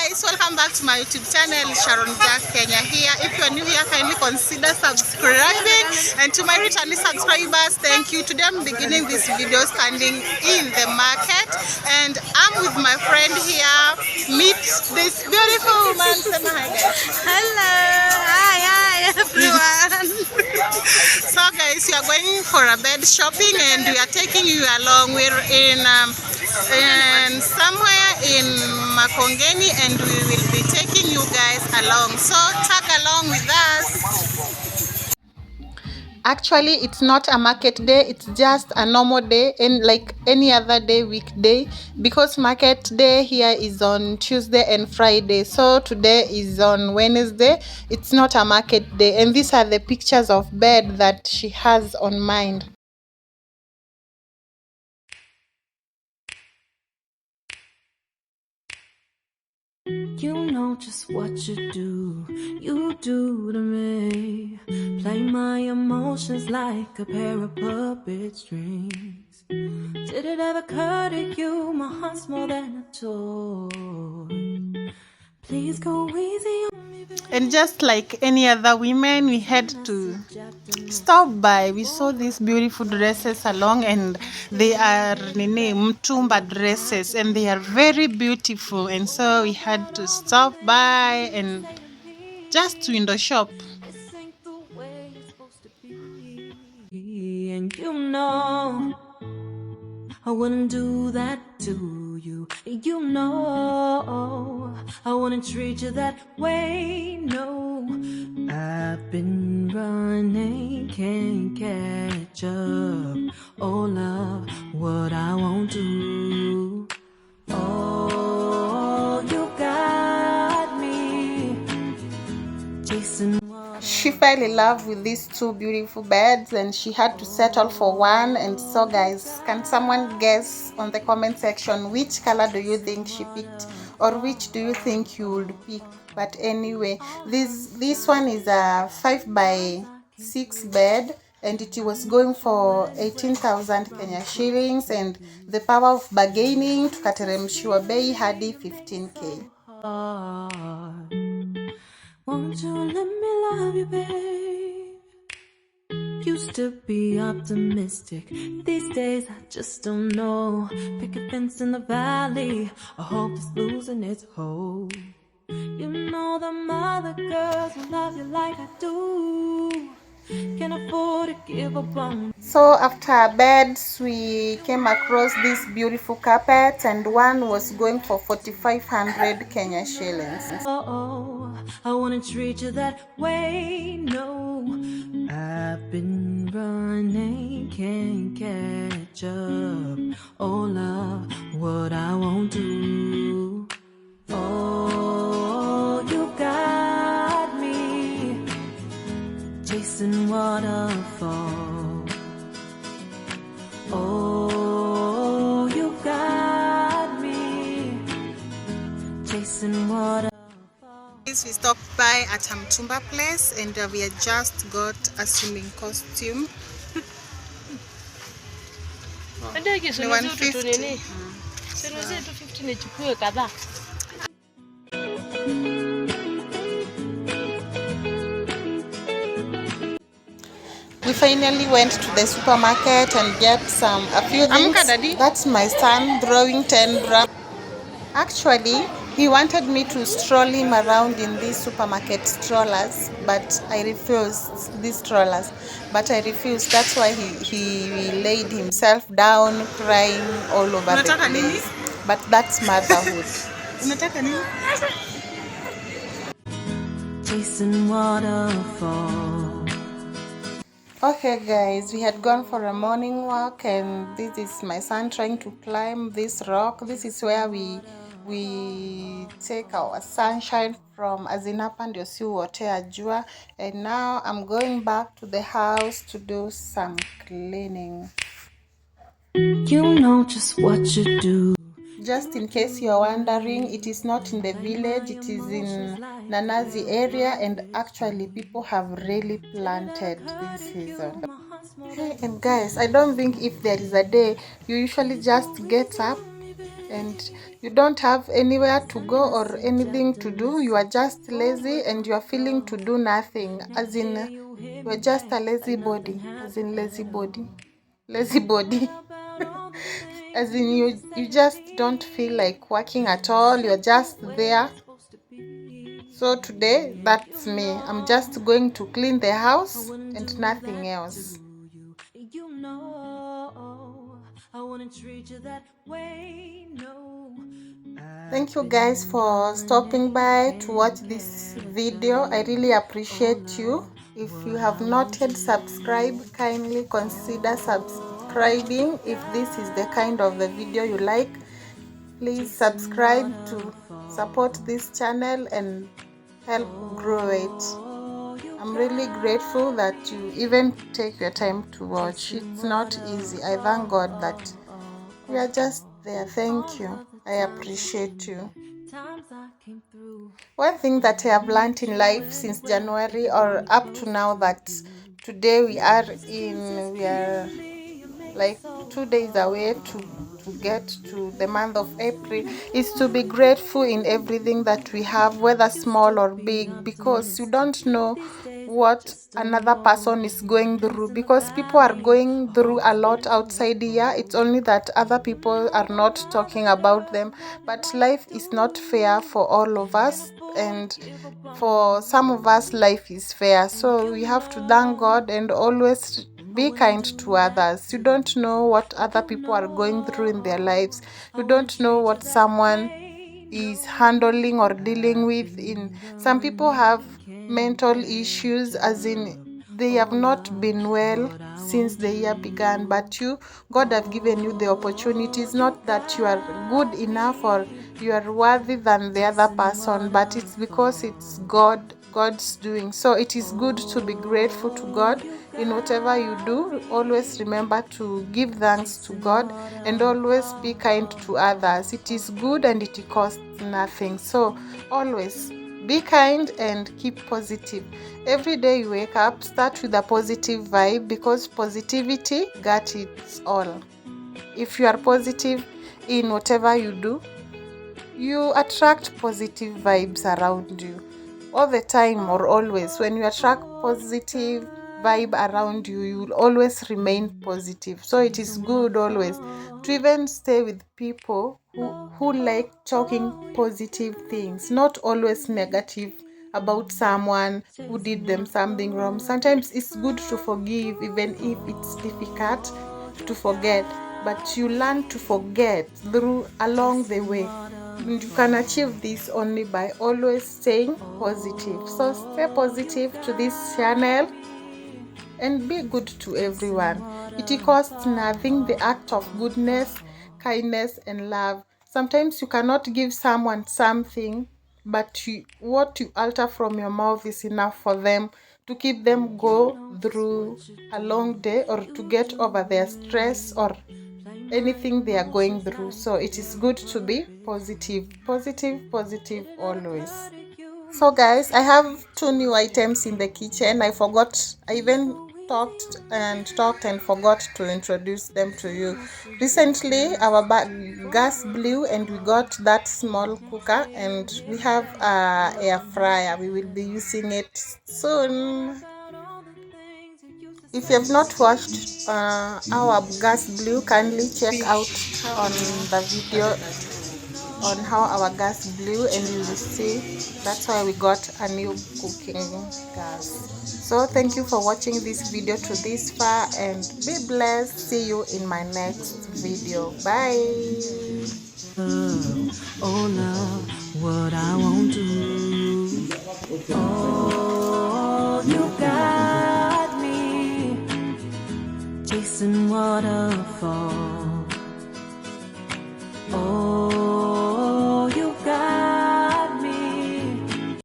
guys, welcome back to my YouTube channel, Sharon Jack Kenya here. If you are new here, kindly consider subscribing, and to my returning subscribers, thank you. Today I'm beginning this video standing in the market, and I'm with my friend here. Meet this beautiful woman. Say hi guys. Hello, hi everyone. So guys, we are going for a bed shopping and we are taking you along. We're in somewhere in Makongeni and we will be taking you guys along. So tag along with us. Actually, it's not a market day, it's just a normal day, and like any other day, weekday, because market day here is on Tuesday and Friday. So today is on Wednesday. It's not a market day, and these are the pictures of bed that she has on mind. You know just what you do to me. Play my emotions like a pair of puppet strings. Did it ever occur to you my heart's more than a toy? Please go easy on me. And just like any other women, we had to stop by. We saw these beautiful dresses along, and they are mtumba dresses, and they are very beautiful, and so we had to stop by and just window shop. This ain't the way it's supposed to be. And you know I wouldn't do that to you. You know I wouldn't treat you that way. No, I've been running, can't catch up. Oh love, what I won't do. Oh, you got me chasing. She fell in love with these two beautiful beds and she had to settle for one. And so guys, can someone guess on the comment section which color do you think she picked, or which do you think you would pick? But anyway, this one is a 5x6 bed and it was going for 18,000 Kenya shillings, and the power of bargaining tukateremshiwa bei hadi 15k. Won't you let me love you, babe? Used to be optimistic. These days I just don't know. Pick a fence in the valley. I hope it's losing its hold. You know the mother girls will love you like I do. Can't afford to give up on. So after beds, we came across these beautiful carpets, and one was going for 4,500 Kenya shillings. Oh, I wanna treat you that way. No, I've been running, can't catch up. Oh love, what I won't do. Oh, you got me chasing waterfall. Oh, you got me chasing waterfall. We stopped by at a mtumba place and we had just got a swimming costume. Ni 150. We finally went to the supermarket and get a few things. That's my son throwing 10 grams. Actually, he wanted me to stroll him around in these supermarket strollers, but I refused. That's why he laid himself down crying all over the place. But that's motherhood. Chasing waterfall. Okay guys, we had gone for a morning walk and this is my son trying to climb this rock. This is where we take our sunshine from, azinapa ndio si uotea jua. And now I'm going back to the house to do some cleaning. You know just what you do. Just in case you're wondering, it is not in the village, it is in Nanazi area, and actually people have really planted this season. Hey, and guys, I don't think if there is a day you usually just get up and you don't have anywhere to go or anything to do, you are just lazy and you are feeling to do nothing, as in you are just a lazy body, as in lazy body as in you just don't feel like working at all, you're just there. So today, that's me. I'm just going to clean the house and nothing else. You know, I wouldn't treat you that way, no. Thank you guys for stopping by to watch this video. I really appreciate you. If you have not yet subscribed, kindly consider subscribing. If this is the kind of the video you like, please subscribe to support this channel and help grow it. I'm really grateful that you even take your time to watch. It's not easy. I thank God that we are just there. Thank you. I appreciate you. One thing that I have learned in life since January or up to now, that today we are like 2 days away to get to the month of April, is to be grateful in everything that we have, whether small or big, because you don't know what another person is going through, because people are going through a lot outside here. It's only that other people are not talking about them, but life is not fair for all of us, and for some of us life is fair. So we have to thank God and always be kind to others. You don't know what other people are going through in their lives. You don't know what someone is handling or dealing with. In some people have mental issues, as in they have not been well since the year began, but God have given you the opportunities. Not that you are good enough or you are worthy than the other person, but it's because it's God's doing. So it is good to be grateful to God in whatever you do. Always remember to give thanks to God and always be kind to others. It is good and it costs nothing. So always be kind and keep positive. Every day you wake up, start with a positive vibe, because positivity got it all. If you are positive in whatever you do, you attract positive vibes around you all the time, or always. When you attract positive vibe around you, you will always remain positive. So it is good always to even stay with people who like talking positive things, not always negative about someone who did them something wrong. Sometimes it's good to forgive, even if it's difficult to forget, but you learn to forget through along the way. You can achieve this only by always staying positive. So stay positive to this channel and be good to everyone. It costs nothing, the act of goodness, kindness, and love. Sometimes you cannot give someone something, but what you alter from your mouth is enough for them, to keep them go through a long day, or to get over their stress or anything they are going through. So it is good to be positive always. So guys, I have 2 new items in the kitchen. I even talked and forgot to introduce them to you. Recently our gas blew and we got that small cooker, and we have a air fryer. We will be using it soon. If you have not watched our gas blew, kindly check out on the video on how our gas blew, and you will see that's why we got a new cooking gas. So thank you for watching this video to this far, and be blessed. See you in my next video. Bye. Oh love, what I won't do. Oh, you got me chasing waterfalls.